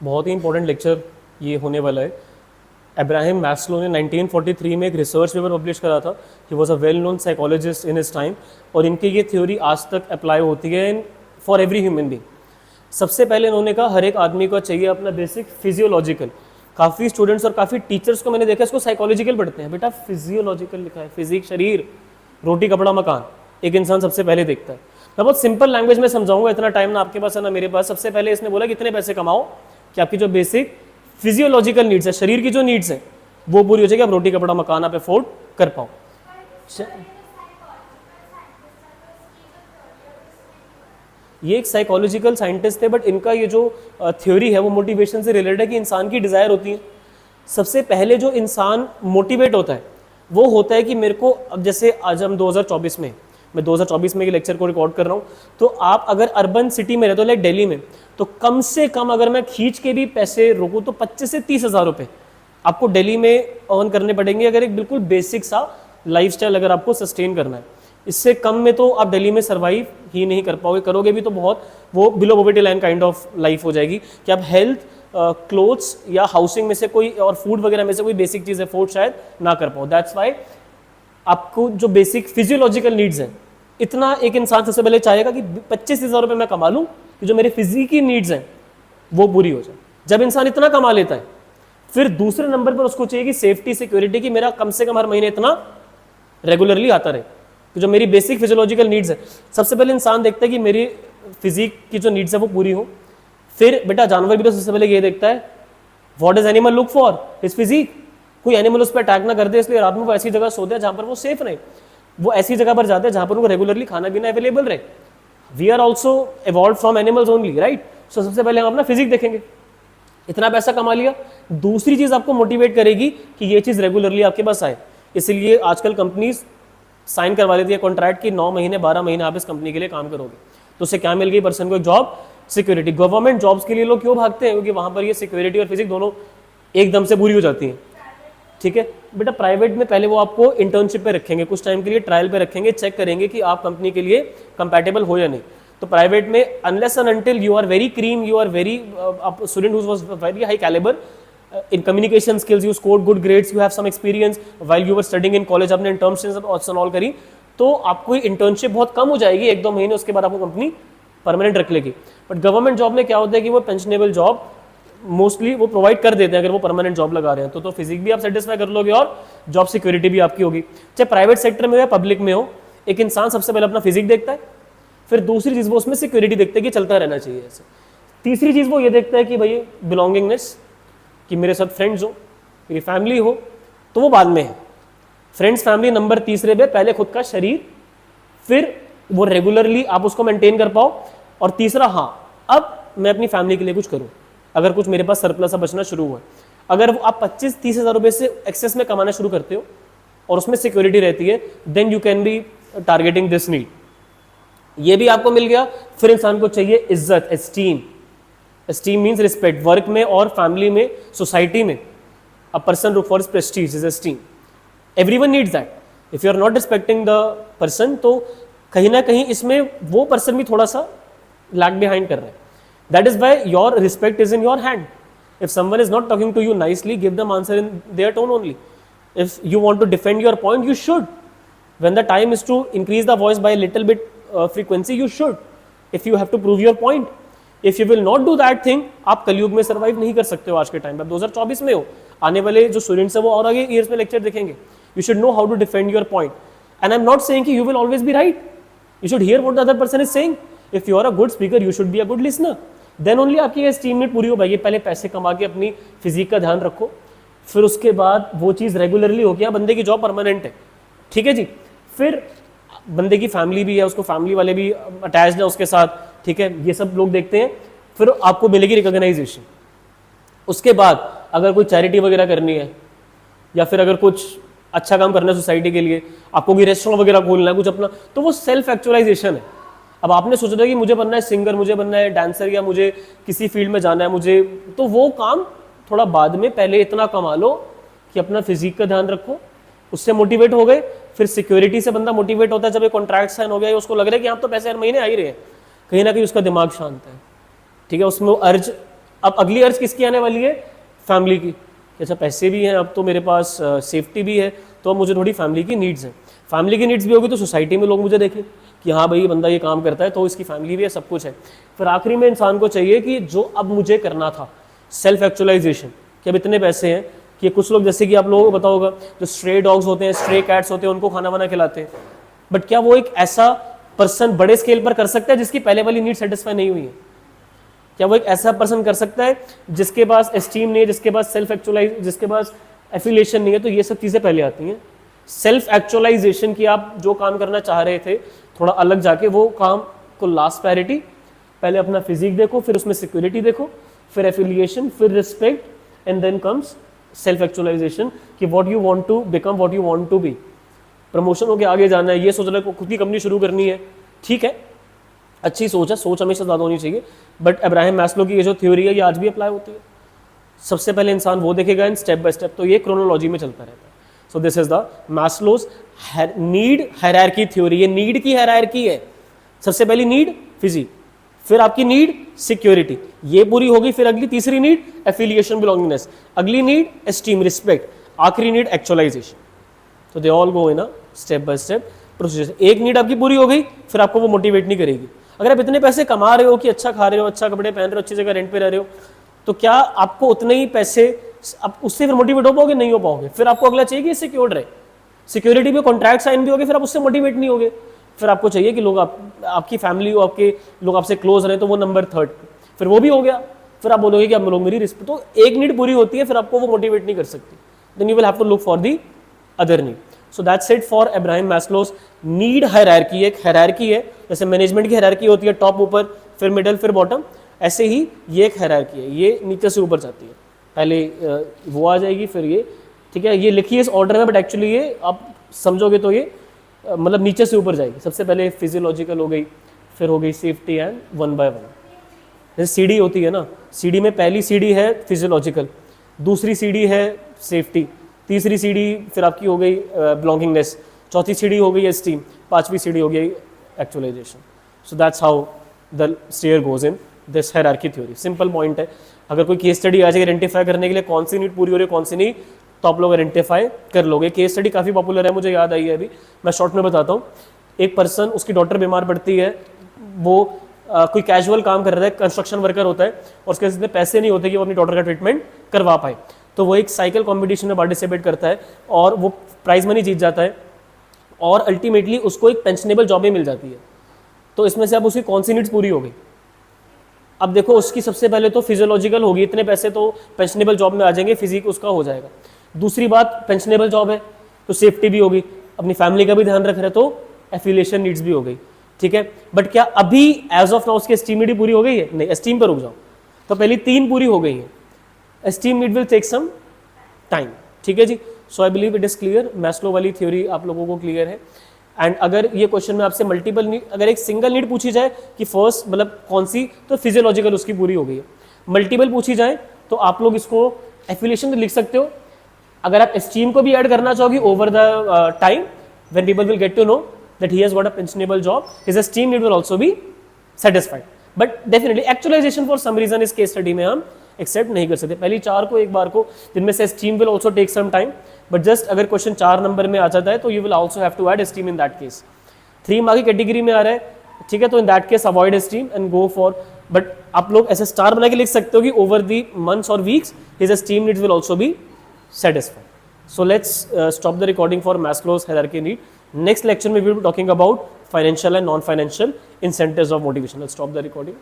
बहुत ही important lecture ये होने वाला है। अब्राहम मैस्लो ने 1943 में एक रिसर्च पेपर पब्लिश करा था। He was a well known psychologist in his time, और इनकी ये थ्योरी आज तक अप्लाई होती है फॉर एवरी ह्यूमन बींग। सबसे पहले इन्होंने कहा हर एक आदमी को चाहिए अपना बेसिक फिजियोलॉजिकल। काफ़ी स्टूडेंट्स और काफ़ी टीचर्स को मैंने देखा इसको साइकोलॉजिकल पढ़ते हैं, बेटा फिजियोलॉजिकल लिखा है, फिजिक शरीर, रोटी कपड़ा मकान एक इंसान सबसे पहले देखता है। मैं बहुत सिंपल लैंग्वेज में समझाऊंगा, इतना टाइम ना आपके पास है ना मेरे पास। सबसे पहले इसने बोला कि इतने पैसे कमाओ कि आपकी जो बेसिक फिजियोलॉजिकल नीड्स है, शरीर की जो नीड्स है वो पूरी हो जाएगी, आप रोटी कपड़ा मकान आप अफोर्ड कर पाओ। ये एक साइकोलॉजिकल साइंटिस्ट थे, बट इनका ये जो थ्योरी है वो मोटिवेशन से रिलेटेड है कि इंसान की डिज़ायर होती है। सबसे पहले जो इंसान मोटिवेट होता है वो होता है कि मेरे को, अब जैसे आज हम 2024 में, मैं 2024 में ये लेक्चर को रिकॉर्ड कर रहा हूँ, तो आप अगर अर्बन सिटी में रहते हो लाइक दिल्ली में, तो कम से कम अगर मैं खींच के भी पैसे रोकूँ तो 25 से 30 हज़ार रुपये आपको दिल्ली में अर्न करने पड़ेंगे, अगर एक बिल्कुल बेसिक सा लाइफस्टाइल अगर आपको सस्टेन करना है। इससे कम में तो आप दिल्ली में सर्वाइव ही नहीं कर पाओगे, करोगे भी तो बहुत वो below poverty line kind of life हो जाएगी कि आप हेल्थ, क्लोथ्स या हाउसिंग में से कोई और फूड वगैरह में से कोई बेसिक चीज़ अफोर्ड शायद ना कर पाओ। दैट्स वाई आपको जो बेसिक फिजियोलॉजिकल नीड्स हैं, इतना एक इंसान सबसे पहले चाहेगा कि 25,000 रुपये मैं कमा लूँ कि जो मेरी फिजिकी नीड्स हैं वो पूरी हो जाए। जब इंसान इतना कमा लेता है, फिर दूसरे नंबर पर उसको चाहिए कि सेफ्टी सिक्योरिटी, कि मेरा कम से कम हर महीने इतना रेगुलरली आता रहे, तो जो मेरी बेसिक फिजियोलॉजिकल नीड्स है। सबसे पहले इंसान देखता है कि मेरी फिजिक की जो नीड्स है वो पूरी हो। फिर बेटा जानवर भी तो सबसे पहले ये देखता है, what does animal look for, his physique. कोई एनिमल उस पर अटैक ना कर दे, इसलिए रात में वो ऐसी जगह सोते हैं जहां पर वो सेफ रहे, वो ऐसी जगह पर जाते हैं जहां पर उनको रेगुलरली खाना पीना अवेलेबल रहे। We are also evolve from animals only, right. So सबसे पहले हम अपना फिजिक देखेंगे। इतना पैसा कमा लिया, दूसरी चीज आपको मोटिवेट करेगी कि ये चीज रेगुलरली आपके पास आए। इसलिए आजकल कंपनीज साइन करवा लेती है कॉन्ट्रैक्ट की 9 महीने 12 महीने आप इस कंपनी के लिए काम करोगे, तो उससे क्या मिल गई पर्सन को, एक जॉब सिक्योरिटी। गवर्नमेंट जॉब्स के लिए लोग क्यों भागते हैं, क्योंकि वहां पर ये सिक्योरिटी और फिजिक दोनों एकदम से पूरी हो जाती हैं। ठीक है बेटा, प्राइवेट में पहले वो आपको इंटर्नशिप पे रखेंगे, कुछ टाइम के लिए ट्रायल पे रखेंगे, चेक करेंगे कि आप कंपनी के लिए कंपैटिबल हो या नहीं। तो प्राइवेट में unless and until you are very cream, you are very student who was very high calibre in communication skills, you scored good grades, you have some experience while you were studying in college, आपने internships and all करी, तो आपको internship बहुत कम हो जाएगी, 1-2 महीने, उसके बाद आपको कंपनी परमानेंट रख लेगी। बट गवर्नमेंट जॉब में क्या होता है कि वो पेंशनेबल जॉब मोस्टली वो प्रोवाइड कर देते हैं अगर वो परमानेंट जॉब लगा रहे हैं, तो फिजिक भी आप सेटिस्फाई कर लोगे और जॉब सिक्योरिटी भी आपकी होगी। चाहे प्राइवेट सेक्टर में हो या पब्लिक में हो, एक इंसान सबसे पहले अपना फिजिक देखता है, फिर दूसरी चीज़ वो उसमें सिक्योरिटी देखता है कि चलता रहना चाहिए ऐसे। तीसरी चीज़ वो ये देखता है कि भाई बिलोंगिंगनेस, कि मेरे साथ फ्रेंड्स हो, मेरी फैमिली हो, तो वो बाद में है। फ्रेंड्स फैमिली नंबर तीसरे पे, पहले खुद का शरीर, फिर वो रेगुलरली आप उसको मेंटेन कर पाओ, और तीसरा हाँ अब मैं अपनी फैमिली के लिए कुछ करूँ, अगर कुछ मेरे पास सरप्लस सा बचना शुरू हुआ। अगर आप 25-30 हज़ार रुपये से एक्सेस में कमाना शुरू करते हो और उसमें सिक्योरिटी रहती है, then you can be targeting this need. ये भी आपको मिल गया। फिर इंसान को चाहिए इज्जत, esteem. Esteem means respect, work में और फैमिली में, सोसाइटी में। A person look for prestige is esteem, everyone needs that. If you are not respecting the person, तो कहीं ना कहीं इसमें वो पर्सन भी थोड़ा सा लैग बिहाइंड कर रहा है। That is why your respect is in your hand. If someone is not talking to you nicely, give them answer in their tone only. If you want to defend your point, you should. When the time is to increase the voice by little bit frequency, you should, if you have to prove your point. If you will not do that thing, आप कलयुग में survive नहीं कर सकते हो आज के time पे। 2024 में हो, आने वाले जो स्टूडेंट्स है वो और आगे ईयर्स में लेक्चर देखेंगे। You should know how to defend your point, and I am not saying कि you will always be right. You should hear what the other person is saying. If you are a good speaker, you should be a good listener, then only आपकी ये steam need पूरी हो पाएगी। पहले पैसे कमा के अपनी फिजिक का ध्यान रखो, फिर उसके बाद वो चीज़ रेगुलरली हो गया, बंदे की जॉब परमानेंट है, ठीक है जी। फिर बंदे की फैमिली भी है, उसको फैमिली वाले भी अटैच्ड है उसके साथ, ठीक है, ये सब लोग देखते हैं। फिर आपको मिलेगी रिकॉग्नाइजेशन। उसके बाद अगर कोई चैरिटी वगैरह करनी है, या फिर अगर कुछ अच्छा काम करना है सोसाइटी के लिए, आपको कोई रेस्टोरेंट वगैरह खोलना है कुछ अपना, तो वो सेल्फ एक्चुअलाइजेशन है। अब आपने सोचा था कि मुझे बनना है सिंगर, मुझे बनना है डांसर, या मुझे किसी फील्ड में जाना है मुझे, तो वो काम थोड़ा बाद में, पहले इतना कमा लो कि अपना फिजिक का ध्यान रखो, उससे मोटिवेट हो गए। फिर सिक्योरिटी से बंदा मोटिवेट होता है जब ये कॉन्ट्रैक्ट साइन हो गया, उसको लग रहा है कि आप तो पैसे हर महीने आ ही रहे हैं, कहीं ना कहीं उसका दिमाग शांत है, ठीक है, उसमें वो अर्ज अब अगली अर्ज किसकी आने वाली है? फैमिली की। अच्छा पैसे भी हैं अब तो मेरे पास, सेफ्टी भी है, तो अब मुझे थोड़ी फैमिली की नीड्स हैं। फैमिली की नीड्स भी होगी तो सोसाइटी में लोग मुझे देखें कि हाँ भाई बंदा ये काम करता है, तो इसकी फैमिली भी है, सब कुछ है। फिर आखिरी में इंसान को चाहिए कि जो अब मुझे करना था, सेल्फ एक्चुअलाइजेशन, कि अब इतने पैसे हैं कि कुछ लोग, जैसे कि आप लोगों को पता होगा, जो स्ट्रे डॉग्स होते हैं, स्ट्रे कैट्स होते हैं, उनको खाना वाना खिलाते हैं, बट क्या वो एक ऐसा पर्सन बड़े स्केल पर कर सकता है जिसकी पहले वाली नीड सेटिस्फाई नहीं हुई है? क्या वो एक ऐसा पर्सन कर सकता है जिसके पास एस्टीम नहीं है, जिसके पास सेल्फ एक्चुअलाइज, जिसके पास एफिलिएशन नहीं है? तो ये सब चीज़ें पहले आती हैं। सेल्फ एक्चुअलाइजेशन की, आप जो काम करना चाह रहे थे थोड़ा अलग जाके, वो काम को लास्ट प्रायोरिटी, पहले अपना फिजिक देखो, फिर उसमें सिक्योरिटी देखो, फिर एफिलिएशन, फिर respect, and then comes self actualization कि what you want to become, what you want to be. Promotion होकर आगे जाना है, ये सोच रहे खुद की कंपनी शुरू करनी है, ठीक है, अच्छी सोच है, सोच हमेशा ज़्यादा होनी चाहिए, बट अब्राहम मैस्लो की ये जो थ्योरी है ये आज भी अप्लाई होती है। सबसे पहले इंसान वो देखेगा इन स्टेप बाय स्टेप, तो ये क्रोनोलॉजी में चलता रहता है। So this is the Maslow's need hierarchy theory. ये नीड की हायरार्की है। सबसे पहली नीड फिजिक, फिर आपकी नीड सिक्योरिटी, ये पूरी होगी, फिर अगली तीसरी नीड एफिलिएशन बिलोंगिंगनेस, अगली नीड एस्टीम रिस्पेक्ट, आखिरी नीड एक्चुअलाइजेशन। तो they all go in a step by step procedure. एक नीड आपकी पूरी हो गई, फिर आपको वो मोटिवेट नहीं करेगी। अगर आप इतने पैसे कमा रहे हो कि अच्छा खा रहे हो, अच्छा कपड़े पहन रहे हो, अच्छी जगह रेंट पे रह रहे हो, तो क्या आपको उतने ही पैसे, आप उससे फिर मोटिवेट हो पाओगे? नहीं हो पाओगे। फिर आपको अगला चाहिए कि सिक्योर्ड रहे, सिक्योरिटी पे कॉन्ट्रैक्ट साइन भी होगे, फिर आप उससे मोटिवेट नहीं होगे। फिर आपको चाहिए कि लोग आपकी फैमिली हो, आपके लोग आपसे क्लोज रहे, तो वो नंबर थर्ड, फिर वो भी हो गया। फिर आप बोलोगे कि अब लोग मेरी रिस्पेक्ट, तो एक नीड पूरी होती है, फिर आपको वो मोटिवेट नहीं कर सकती, then you will have to look for the other need. So that's it for Abraham Maslow's need hierarchy. एक हायरार्की है, जैसे मैनेजमेंट की हायरार्की होती है, टॉप ऊपर, फिर मिडल, फिर बॉटम, ऐसे ही ये एक हायरार्की है, ये नीचे से ऊपर जाती है। पहले वो आ जाएगी, फिर ये, ठीक है, ये लिखिए इस ऑर्डर में, बट एक्चुअली ये आप समझोगे तो ये मतलब नीचे से ऊपर जाएगी। सबसे पहले फिजियोलॉजिकल हो गई, फिर हो गई safety, and one by one. जैसे सीढ़ी होती है ना, सीढ़ी में पहली सीढ़ी है फिजियोलॉजिकल, दूसरी सीढ़ी है सेफ्टी, तीसरी सीढ़ी फिर आपकी हो गई बिलोंगिंगनेस, चौथी सीढ़ी हो गई एस्टीम, पांचवी सीढ़ी हो गई actualisation. So that's how the stair goes in this hierarchy theory. Simple point है। अगर कोई केस स्टडी आ जाए आइडेंटिफाई करने के लिए कौन सी नीड पूरी हो रही है, कौन सी नहीं, तो आप लोग आइडेंटिफाई कर लोगे। केस स्टडी काफ़ी पॉपुलर है, मुझे याद आई है अभी, मैं शॉर्ट में बताता हूँ। एक पर्सन, उसकी डॉटर बीमार पड़ती है, वो कोई कैजुअल काम कर रहा है, कंस्ट्रक्शन वर्कर होता है, और उसके इतने पैसे नहीं होते कि वो अपनी डॉटर का ट्रीटमेंट करवा पाए, तो वो एक साइकिल कॉम्पिटिशन में पार्टिसिपेट करता है और वो प्राइज मनी जीत जाता है, और अल्टीमेटली उसको एक पेंशनेबल जॉब भी मिल जाती है। तो इसमें से अब उसकी कौन सी नीड्स पूरी हो गई? अब देखो, उसकी सबसे पहले तो फिजियोलॉजिकल होगी, इतने पैसे तो पेंशनेबल जॉब में आ जाएंगे, फिजिक उसका हो जाएगा। दूसरी बात, पेंशनेबल जॉब है तो सेफ्टी भी होगी, अपनी फैमिली का भी ध्यान रख रहे, तो एफिलिएशन नीड्स भी हो गई, ठीक है। बट क्या अभी एज ऑफ नाउ उसकी एस्टीम नीड पूरी हो गई है? नहीं, एस्टीम पर रुक जाओ। तो पहली तीन पूरी हो गई है, esteem need will take some time, ठीक है जी। So I believe it is clear, Maslow वाली थ्योरी आप लोगों को क्लियर है। एंड अगर ये क्वेश्चन में आपसे मल्टीपल नीड, अगर एक सिंगल नीड पूछी जाए कि फर्स्ट मतलब कौन सी, तो फिजियोलॉजिकल उसकी पूरी हो गई है। मल्टीपल पूछी जाए तो आप लोग इसको एफिलिएशन लिख सकते हो। अगर आप एस्टीम को भी ऐड करना चाहोगे over the time, when people will get to know that he has got a pensionable job, his esteem need will also be satisfied. But definitely actualisation for some reason इस case study में हम accept नहीं कर सकते। पहली चार को एक बार को, जिनमें से esteem will also take some time, but just अगर क्वेश्चन 4 नंबर में आ जाता है तो you will also have to add esteem in that case. 3 mark की कैटेगरी में आ रहा है, ठीक है, तो in that case avoid esteem and go for, but आप लोग ऐसे स्टार बना के लिख सकते हो कि ओवर दी मंथ्स और weeks his esteem needs will also B satisfied. So let's stop the recording for Maslow's hierarchy need. Next lecture we will be talking about financial and non-financial incentives of motivation. Let's stop the recording.